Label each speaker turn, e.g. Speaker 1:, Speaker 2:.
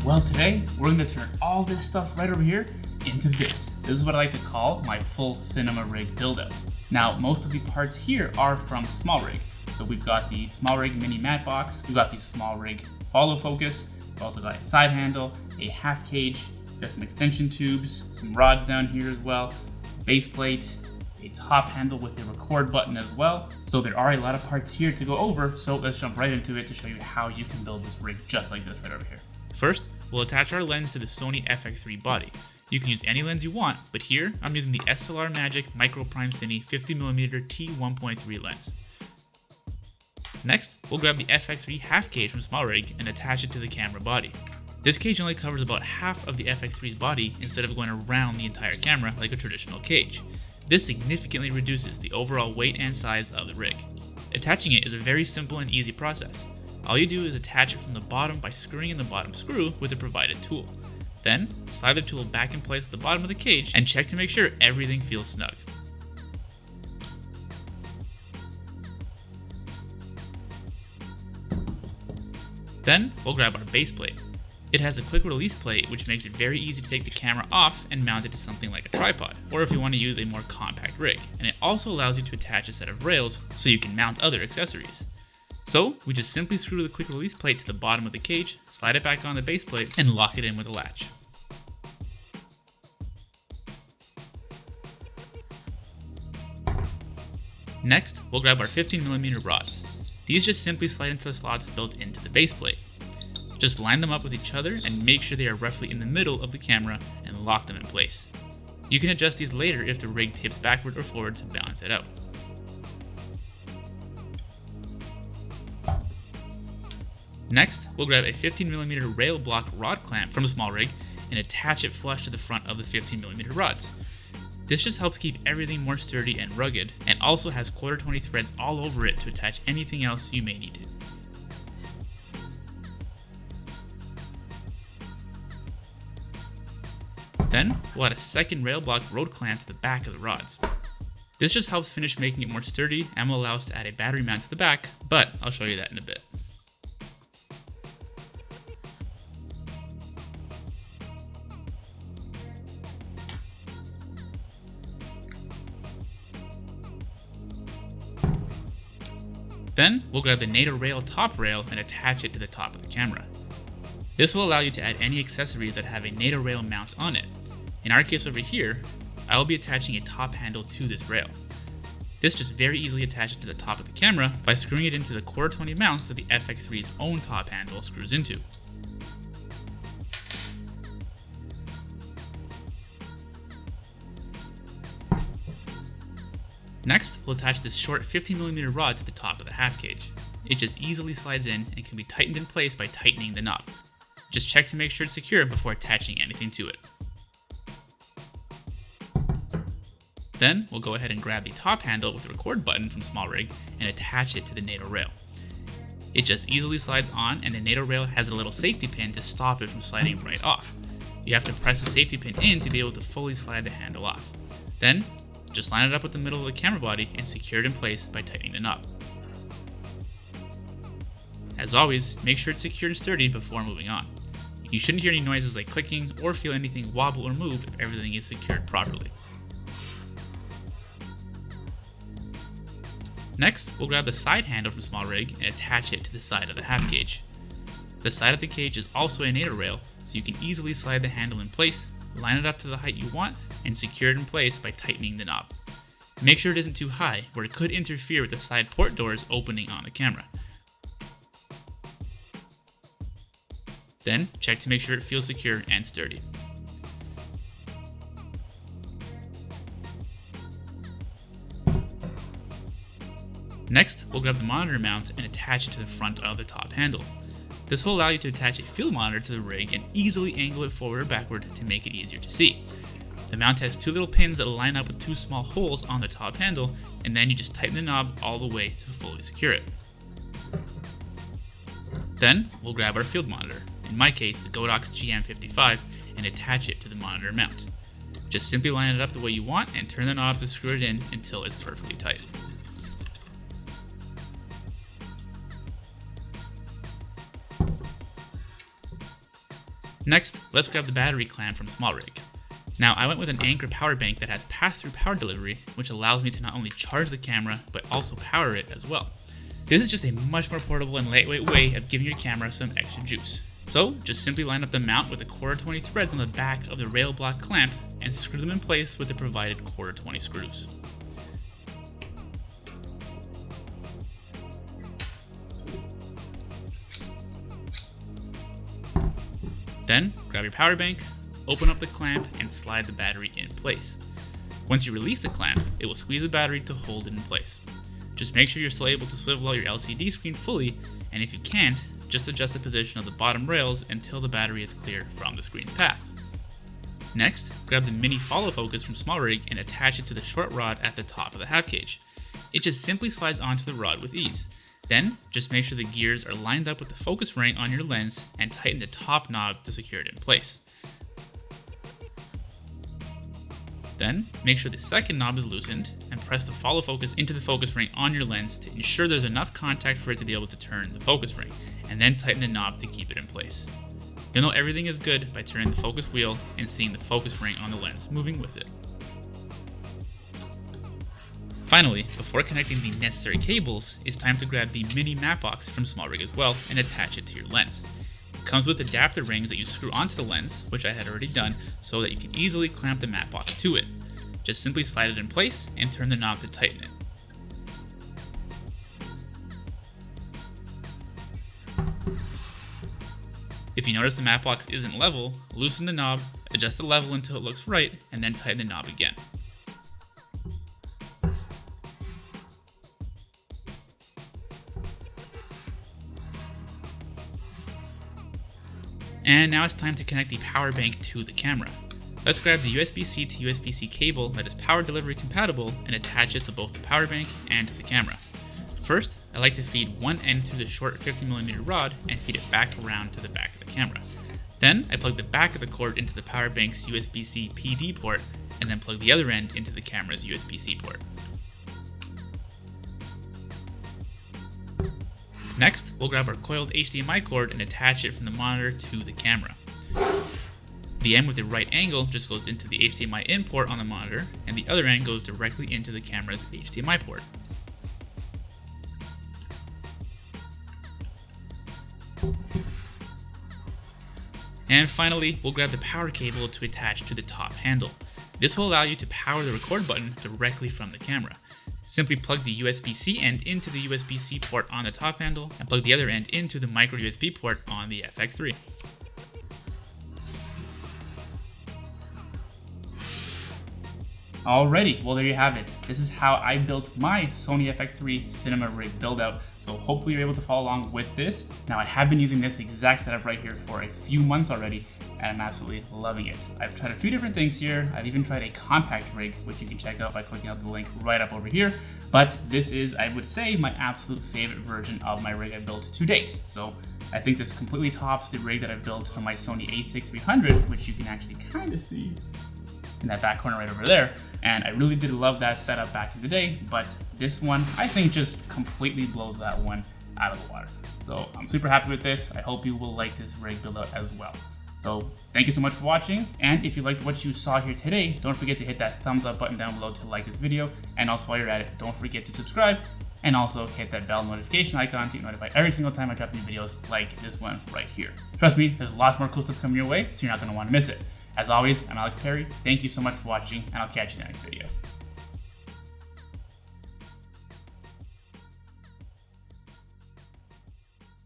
Speaker 1: Well, today we're going to turn all this stuff right over here into this. This is what I like to call my full cinema rig build out. Now, most of the parts here are from SMALLRIG. So we've got the SMALLRIG mini mat box, we've got the SMALLRIG follow focus, we've also got a side handle, a half cage, got some extension tubes, some rods down here as well, base plate, a top handle with a record button as well. So there are a lot of parts here to go over, so let's jump right into it to show you how you can build this rig just like this right over here. First, we'll attach our lens to the Sony FX3 body. You can use any lens you want, but here I'm using the SLR Magic MICROPRIME CINE 50mm t1.3 lens. Next, we'll grab the FX3 half cage from SMALLRIG and attach it to the camera body. This cage only covers about half of the FX3's body instead of going around the entire camera like a traditional cage. This significantly reduces the overall weight and size of the rig. Attaching it is a very simple and easy process. All you do is attach it from the bottom by screwing in the bottom screw with the provided tool. Then, slide the tool back in place at the bottom of the cage and check to make sure everything feels snug. Then, we'll grab our base plate. It has a quick release plate which makes it very easy to take the camera off and mount it to something like a tripod, or if you want to use a more compact rig. And it also allows you to attach a set of rails so you can mount other accessories. So, we just simply screw the quick release plate to the bottom of the cage, slide it back on the base plate, and lock it in with a latch. Next, we'll grab our 15mm rods. These just simply slide into the slots built into the base plate. Just line them up with each other and make sure they are roughly in the middle of the camera and lock them in place. You can adjust these later if the rig tips backward or forward to balance it out. Next, we'll grab a 15mm rail block rod clamp from SMALLRIG and attach it flush to the front of the 15mm rods. This just helps keep everything more sturdy and rugged, and also has 1/4-20 threads all over it to attach anything else you may need it. Then, we'll add a second rail block road clamp to the back of the rods. This just helps finish making it more sturdy and will allow us to add a battery mount to the back, but I'll show you that in a bit. Then, we'll grab the NATO rail top rail and attach it to the top of the camera. This will allow you to add any accessories that have a NATO rail mount on it. In our case over here, I will be attaching a top handle to this rail. This just very easily attaches to the top of the camera by screwing it into the 1/4-20 mounts that the FX3's own top handle screws into. Next, we'll attach this short 15mm rod to the top of the half cage. It just easily slides in and can be tightened in place by tightening the knob. Just check to make sure it's secure before attaching anything to it. Then, we'll go ahead and grab the top handle with the record button from SMALLRIG and attach it to the NATO rail. It just easily slides on, and the NATO rail has a little safety pin to stop it from sliding right off. You have to press the safety pin in to be able to fully slide the handle off. Then, just line it up with the middle of the camera body and secure it in place by tightening the knob. As always, make sure it's secure and sturdy before moving on. You shouldn't hear any noises like clicking or feel anything wobble or move if everything is secured properly. Next, we'll grab the side handle from SMALLRIG and attach it to the side of the half cage. The side of the cage is also a NATO rail, so you can easily slide the handle in place, line it up to the height you want, and secure it in place by tightening the knob. Make sure it isn't too high, where it could interfere with the side port doors opening on the camera. Then, check to make sure it feels secure and sturdy. Next, we'll grab the monitor mount and attach it to the front of the top handle. This will allow you to attach a field monitor to the rig and easily angle it forward or backward to make it easier to see. The mount has two little pins that line up with two small holes on the top handle, and then you just tighten the knob all the way to fully secure it. Then, we'll grab our field monitor, in my case the COROX GM55, and attach it to the monitor mount. Just simply line it up the way you want and turn the knob to screw it in until it's perfectly tight. Next, let's grab the battery clamp from SMALLRIG. Now, I went with an ANKER power bank that has pass-through power delivery, which allows me to not only charge the camera, but also power it as well. This is just a much more portable and lightweight way of giving your camera some extra juice. So, just simply line up the mount with the 1/4-20 threads on the back of the rail block clamp and screw them in place with the provided 1/4-20 screws. Then, grab your power bank, open up the clamp, and slide the battery in place. Once you release the clamp, it will squeeze the battery to hold it in place. Just make sure you're still able to swivel out your LCD screen fully, and if you can't, just adjust the position of the bottom rails until the battery is clear from the screen's path. Next, grab the mini follow focus from SMALLRIG and attach it to the short rod at the top of the half cage. It just simply slides onto the rod with ease. Then, just make sure the gears are lined up with the focus ring on your lens and tighten the top knob to secure it in place. Then, make sure the second knob is loosened and press the follow focus into the focus ring on your lens to ensure there's enough contact for it to be able to turn the focus ring, and then tighten the knob to keep it in place. You'll know everything is good by turning the focus wheel and seeing the focus ring on the lens moving with it. Finally, before connecting the necessary cables, it's time to grab the mini mat box from SMALLRIG as well and attach it to your lens. It comes with adapter rings that you screw onto the lens, which I had already done, so that you can easily clamp the mat box to it. Just simply slide it in place and turn the knob to tighten it. If you notice the mat box isn't level, loosen the knob, adjust the level until it looks right, and then tighten the knob again. And now it's time to connect the power bank to the camera. Let's grab the USB-C to USB-C cable that is power delivery compatible and attach it to both the power bank and to the camera. First, I like to feed one end through the short 50mm rod and feed it back around to the back of the camera. Then I plug the back of the cord into the power bank's USB-C PD port and then plug the other end into the camera's USB-C port. Next, we'll grab our coiled HDMI cord and attach it from the monitor to the camera. The end with the right angle just goes into the HDMI in port on the monitor, and the other end goes directly into the camera's HDMI port. And finally, we'll grab the power cable to attach to the top handle. This will allow you to power the record button directly from the camera. Simply plug the USB-C end into the USB-C port on the top handle and plug the other end into the micro USB port on the FX3. Alrighty, well there you have it. This is how I built my Sony FX3 cinema rig build out. So hopefully you're able to follow along with this. Now I have been using this exact setup right here for a few months already, and I'm absolutely loving it. I've tried a few different things here. I've even tried a compact rig, which you can check out by clicking on the link right up over here. But this is, I would say, my absolute favorite version of my rig I built to date. So I think this completely tops the rig that I built for my Sony a6300, which you can actually kind of see in that back corner right over there. And I really did love that setup back in the day, but this one I think just completely blows that one out of the water. So I'm super happy with this. I hope you will like this rig build out as well. So thank you so much for watching, and if you liked what you saw here today, don't forget to hit that thumbs up button down below to like this video, and also while you're at it, don't forget to subscribe, and also hit that bell notification icon to get notified every single time I drop new videos like this one right here. Trust me, there's lots more cool stuff coming your way, so you're not going to want to miss it. As always, I'm Alex Perry, thank you so much for watching, and I'll catch you in the next video.